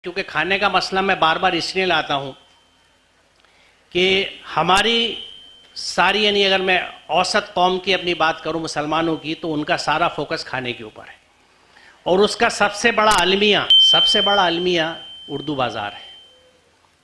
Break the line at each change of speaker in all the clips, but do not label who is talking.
کیونکہ کھانے کا مسئلہ میں بار بار اس لیے لاتا ہوں کہ ہماری ساری یعنی اگر میں اوسط قوم کی اپنی بات کروں مسلمانوں کی تو ان کا سارا فوکس کھانے کے اوپر ہے، اور اس کا سب سے بڑا المیہ اردو بازار ہے،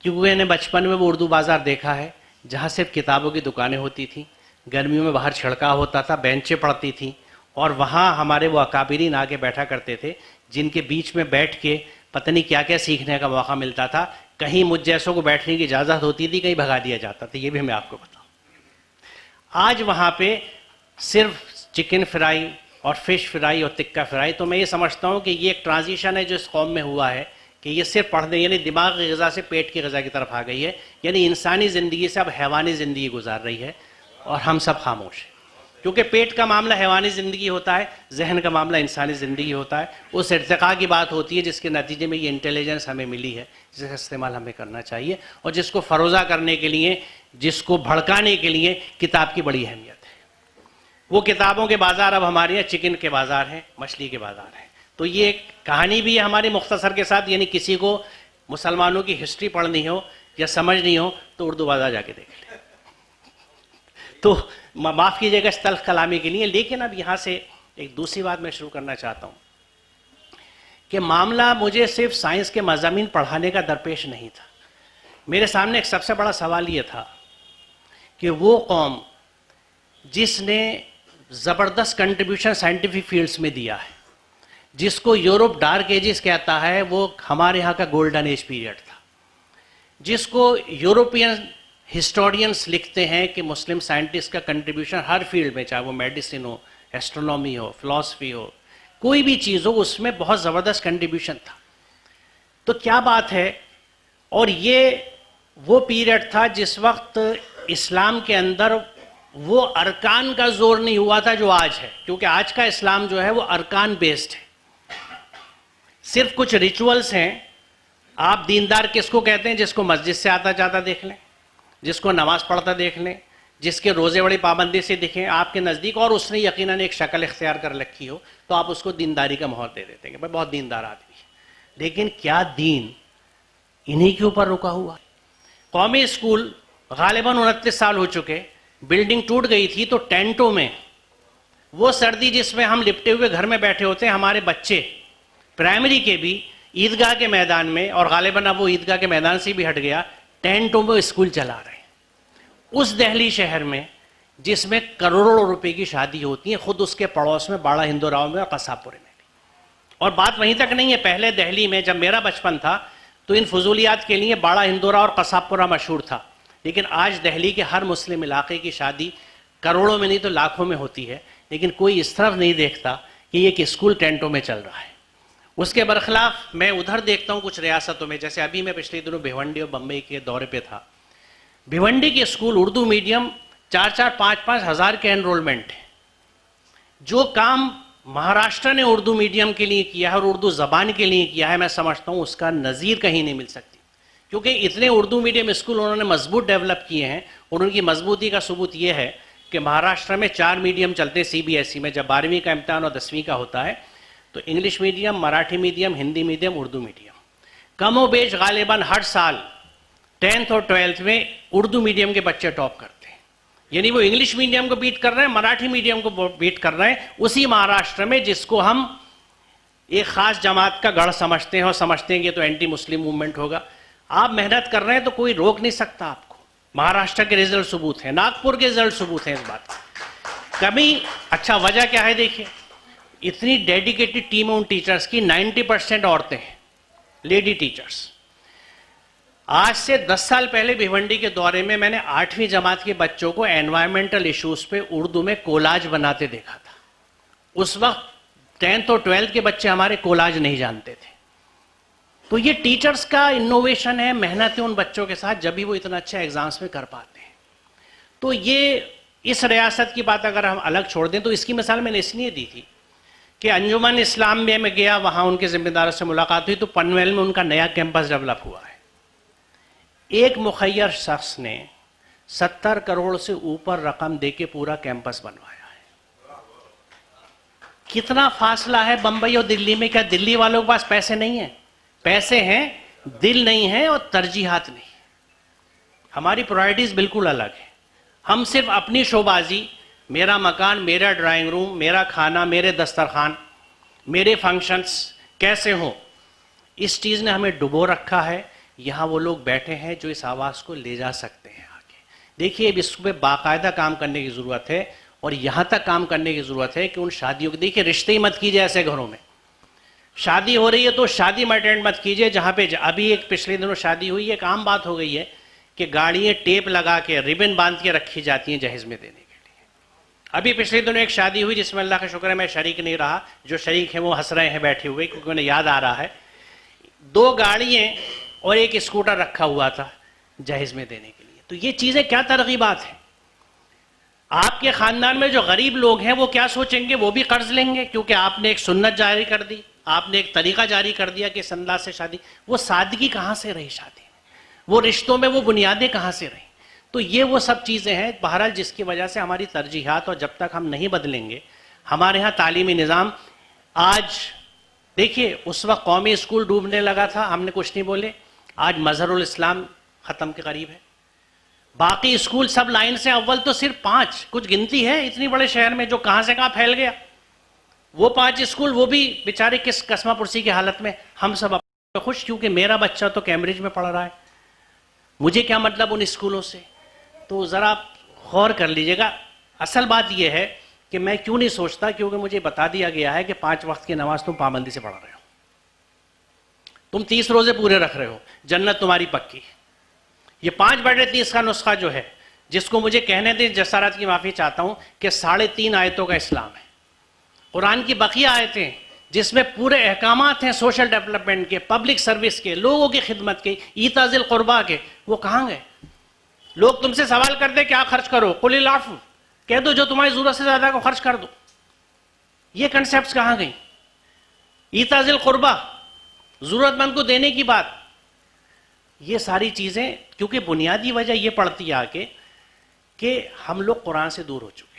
کیونکہ میں نے بچپن میں وہ اردو بازار دیکھا ہے جہاں صرف کتابوں کی دکانیں ہوتی تھیں، گرمیوں میں باہر چھڑکاؤ ہوتا تھا، بینچیں پڑتی تھیں، اور وہاں ہمارے وہ اکابرین آگے بیٹھا کرتے تھے جن کے بیچ میں بیٹھ کے پتہ نہیں کیا کیا سیکھنے کا موقع ملتا تھا۔ کہیں مجھ جیسوں کو بیٹھنے کی اجازت ہوتی تھی، کہیں بھگا دیا جاتا تھا، یہ بھی میں آپ کو بتاؤں۔ آج وہاں پہ صرف چکن فرائی اور فش فرائی اور تکہ فرائی، تو میں یہ سمجھتا ہوں کہ یہ ایک ٹرانزیشن ہے جو اس قوم میں ہوا ہے کہ یہ صرف پڑھنے یعنی دماغ کی غذا سے پیٹ کی غذا کی طرف آ گئی ہے، یعنی انسانی زندگی سے اب حیوانی زندگی گزار رہی ہے، اور ہم سب خاموش ہیں، کیونکہ پیٹ کا معاملہ حیوانی زندگی ہوتا ہے، ذہن کا معاملہ انسانی زندگی ہوتا ہے۔ اس ارتقاء کی بات ہوتی ہے جس کے نتیجے میں یہ انٹیلیجنس ہمیں ملی ہے، جس کا استعمال ہمیں کرنا چاہیے، اور جس کو فروزہ کرنے کے لیے، جس کو بھڑکانے کے لیے کتاب کی بڑی اہمیت ہے۔ وہ کتابوں کے بازار اب ہمارے یہاں چکن کے بازار ہیں، مچھلی کے بازار ہیں۔ تو یہ ایک کہانی بھی ہے ہماری مختصر کے ساتھ، یعنی کسی کو مسلمانوں کی ہسٹری پڑھنی ہو یا سمجھنی ہو تو اردو بازار جا کے دیکھ لیں۔ تو معاف کیجیے گا اس تلخ کلامی کے لیے، لیکن اب یہاں سے ایک دوسری بات میں شروع کرنا چاہتا ہوں کہ معاملہ مجھے صرف سائنس کے مضامین پڑھانے کا درپیش نہیں تھا۔ میرے سامنے ایک سب سے بڑا سوال یہ تھا کہ وہ قوم جس نے زبردست کنٹریبیوشن سائنٹیفک فیلڈز میں دیا ہے، جس کو یورپ ڈارک ایجز کہتا ہے، وہ ہمارے ہاں کا گولڈن ایج پیریڈ تھا، جس کو یورپین ہسٹورینز لکھتے ہیں کہ مسلم سائنٹسٹ کا کنٹریبیوشن ہر فیلڈ میں، چاہے وہ میڈیسن ہو، ایسٹرونومی ہو، فلسفی ہو، کوئی بھی چیز ہو، اس میں بہت زبردست کنٹریبیوشن تھا۔ تو کیا بات ہے، اور یہ وہ پیریڈ تھا جس وقت اسلام کے اندر وہ ارکان کا زور نہیں ہوا تھا جو آج ہے، کیونکہ آج کا اسلام جو ہے وہ ارکان بیسڈ ہے، صرف کچھ ریچولز ہیں۔ آپ دیندار کس کو کہتے ہیں؟ جس کو مسجد سے آتا جاتا دیکھ لیں، جس کو نماز پڑھتا دیکھ لیں، جس کے روزے بڑی پابندی سے دکھیں آپ کے نزدیک، اور اس نے یقیناً ایک شکل اختیار کر رکھی ہو، تو آپ اس کو دینداری کا مہر دے دیتے ہیں کہ بھائی بہت دیندار آدمی ہے۔ لیکن کیا دین انہی کے اوپر رکا ہوا؟ قومی اسکول غالباً 29 سال ہو چکے، بلڈنگ ٹوٹ گئی تھی تو ٹینٹوں میں وہ سردی جس میں ہم لپٹے ہوئے گھر میں بیٹھے ہوتے ہیں، ہمارے بچے پرائمری کے بھی عیدگاہ کے میدان میں، اور غالباً اب وہ عیدگاہ کے میدان سے بھی ہٹ گیا، ٹینٹوں میں اسکول چلا رہے ہیں۔ اس دہلی شہر میں جس میں کروڑوں روپے کی شادی ہوتی ہیں، خود اس کے پڑوس میں باڑہ ہندوراؤ میں اور قصاب پورے میں بھی۔ اور بات وہیں تک نہیں ہے، پہلے دہلی میں جب میرا بچپن تھا تو ان فضولیات کے لیے باڑہ ہندوراؤ اور قصاب پورہ مشہور تھا، لیکن آج دہلی کے ہر مسلم علاقے کی شادی کروڑوں میں نہیں تو لاکھوں میں ہوتی ہے، لیکن کوئی اس طرف نہیں دیکھتا کہ یہ کہ اسکول ٹینٹوں میں چل رہا ہے۔ اس کے برخلاف میں ادھر دیکھتا ہوں کچھ ریاستوں میں، جیسے ابھی میں پچھلے دنوں بھیونڈی اور بمبئی کے دورے پہ تھا۔ بھیونڈی کے اسکول اردو میڈیم 4-5 ہزار کے انرولمنٹ ہے۔ جو کام مہاراشٹر نے اردو میڈیم کے لیے کیا ہے اور اردو زبان کے لیے کیا ہے، میں سمجھتا ہوں اس کا نظیر کہیں نہیں مل سکتی، کیونکہ اتنے اردو میڈیم اسکول انہوں نے مضبوط ڈیولپ کیے ہیں، اور ان کی مضبوطی کا ثبوت یہ ہے کہ مہاراشٹر میں 4 میڈیم چلتے ہیں CBSE میں، جب 12ویں کا امتحان اور 10ویں کا ہوتا ہے تو English medium, Marathi medium, Hindi medium, Urdu medium, کم و بیش غالباً ہر سال 10th اور 12th میں اردو میڈیم کے بچے ٹاپ کرتے ہیں، یعنی وہ انگلش میڈیم کو بیٹ کر رہے ہیں، مراٹھی میڈیم کو بیٹ کر رہے ہیں، اسی مہاراشٹر میں جس کو ہم ایک خاص جماعت کا گڑھ سمجھتے ہیں، اور سمجھتے ہیں کہ یہ تو اینٹی مسلم موومنٹ ہوگا۔ آپ محنت کر رہے ہیں تو کوئی روک نہیں سکتا آپ کو، مہاراشٹر کے رزلٹ ثبوت ہیں، ناگپور کے رزلٹ ثبوت ہیں اس بات کا۔ کبھی اچھا وجہ کیا ہے دیکھیے، اتنی ڈیڈیکیٹڈ ٹیم ان ٹیچرز کی 90% عورتیں ہیں، لیڈی ٹیچرز۔ آج سے 10 سال پہلے بھیونڈی کے دورے میں نے 8ویں جماعت کے بچوں کو انوائرمنٹل ایشوز پہ اردو میں کولاج بناتے دیکھا تھا۔ اس وقت 10th اور 12th کے بچے ہمارے کولاج نہیں جانتے تھے۔ تو یہ ٹیچرز کا انوویشن ہے، محنت ہے ان بچوں کے ساتھ، جب بھی وہ اتنا اچھا ایگزامز میں کر پاتے ہیں۔ تو یہ اس ریاست کی بات اگر ہم الگ چھوڑ دیں تو اس کی مثال میں نے اس لیے دی تھی کہ انجمن اسلام میں گیا، وہاں ان کے ذمہ داروں سے ملاقات ہوئی تو پنویل میں ان کا نیا کیمپس ڈیولپ ہوا ہے۔ ایک مخیر شخص نے 70 کروڑ سے اوپر رقم دے کے پورا کیمپس بنوایا ہے۔ کتنا فاصلہ ہے بمبئی اور دلی میں؟ کیا دلی والوں کے پاس پیسے نہیں ہیں؟ پیسے ہیں، دل نہیں ہے اور ترجیحات نہیں. ہماری پرائرٹیز بالکل الگ ہیں. ہم صرف اپنی شوبازی، میرا مکان، میرا ڈرائنگ روم، میرا کھانا، میرے دسترخوان، میرے فنکشنز کیسے ہوں، اس چیز نے ہمیں ڈبو رکھا ہے. یہاں وہ لوگ بیٹھے ہیں جو اس آواز کو لے جا سکتے ہیں آگے. دیکھیے اب اس پہ باقاعدہ کام کرنے کی ضرورت ہے، اور یہاں تک کام کرنے کی ضرورت ہے کہ ان شادیوں کو دیکھیے، رشتے ہی مت کیجیے ایسے گھروں میں. شادی ہو رہی ہے تو شادی میں اٹینڈ مت کیجیے جہاں پہ ابھی ایک پچھلے دنوں شادی ہوئی ہے. ایک عام بات ہو گئی ہے کہ گاڑیاں ٹیپ لگا کے ربن باندھ کے رکھی جاتی ہیں جہیز میں دینے کے لیے. ابھی پچھلے دنوں ایک شادی ہوئی جس میں اللہ کا شکر ہے میں شریک نہیں رہا، جو شریک ہیں وہ ہنس رہے ہیں بیٹھے ہوئے کیونکہ انہیں یاد آ رہا ہے. 2 گاڑیاں اور ایک اسکوٹر رکھا ہوا تھا جہیز میں دینے کے لیے. تو یہ چیزیں کیا ترغیبات ہیں. آپ کے خاندان میں جو غریب لوگ ہیں وہ کیا سوچیں گے؟ وہ بھی قرض لیں گے کیونکہ آپ نے ایک سنت جاری کر دی، آپ نے ایک طریقہ جاری کر دیا کہ اس انداز سے شادی. وہ سادگی کہاں سے رہی شادی میں؟ وہ رشتوں میں وہ بنیادیں کہاں سے رہیں؟ تو یہ وہ سب چیزیں ہیں بہرحال جس کی وجہ سے ہماری ترجیحات، اور جب تک ہم نہیں بدلیں گے ہمارے ہاں تعلیمی نظام. آج دیکھیے اس وقت قومی اسکول ڈوبنے لگا تھا، ہم نے کچھ نہیں بولے. آج مظہر الاسلام ختم کے قریب ہے. باقی اسکول سب لائن سے اول تو صرف 5 کچھ گنتی ہے اتنی بڑے شہر میں جو کہاں سے کہاں پھیل گیا. وہ 5 اسکول وہ بھی بیچارے کس قسمہ پرسی کی حالت میں. ہم سب اپنے خوش کیونکہ میرا بچہ تو کیمبرج میں پڑھ رہا ہے، مجھے کیا مطلب ان اسکولوں سے. تو ذرا غور کر لیجئے گا. اصل بات یہ ہے کہ میں کیوں نہیں سوچتا، کیونکہ مجھے بتا دیا گیا ہے کہ 5 وقت کی نماز تم پابندی سے پڑھ رہے ہو، تم 30 روزے پورے رکھ رہے ہو، جنت تمہاری پکی. یہ 5/30 کا نسخہ جو ہے، جس کو مجھے کہنے دیں، جسارت کی معافی چاہتا ہوں، کہ 3.5 آیتوں کا اسلام ہے. قرآن کی بقیہ آیتیں جس میں پورے احکامات ہیں سوشل ڈیولپمنٹ کے، پبلک سروس کے، لوگوں کی خدمت کے، ایتاء ذی القربیٰ کے، وہ کہاں گئے؟ لوگ تم سے سوال کرتے کیا خرچ کرو، قل العفو، کہہ دو جو تمہاری ضرورت سے زیادہ کو خرچ کر دو. یہ کنسیپٹس کہاں گئیں؟ ایتاء ذی القربیٰ، ضرورت مند کو دینے کی بات. یہ ساری چیزیں کیونکہ بنیادی وجہ یہ پڑتی ہے آ کے کہ ہم لوگ قرآن سے دور ہو چکے.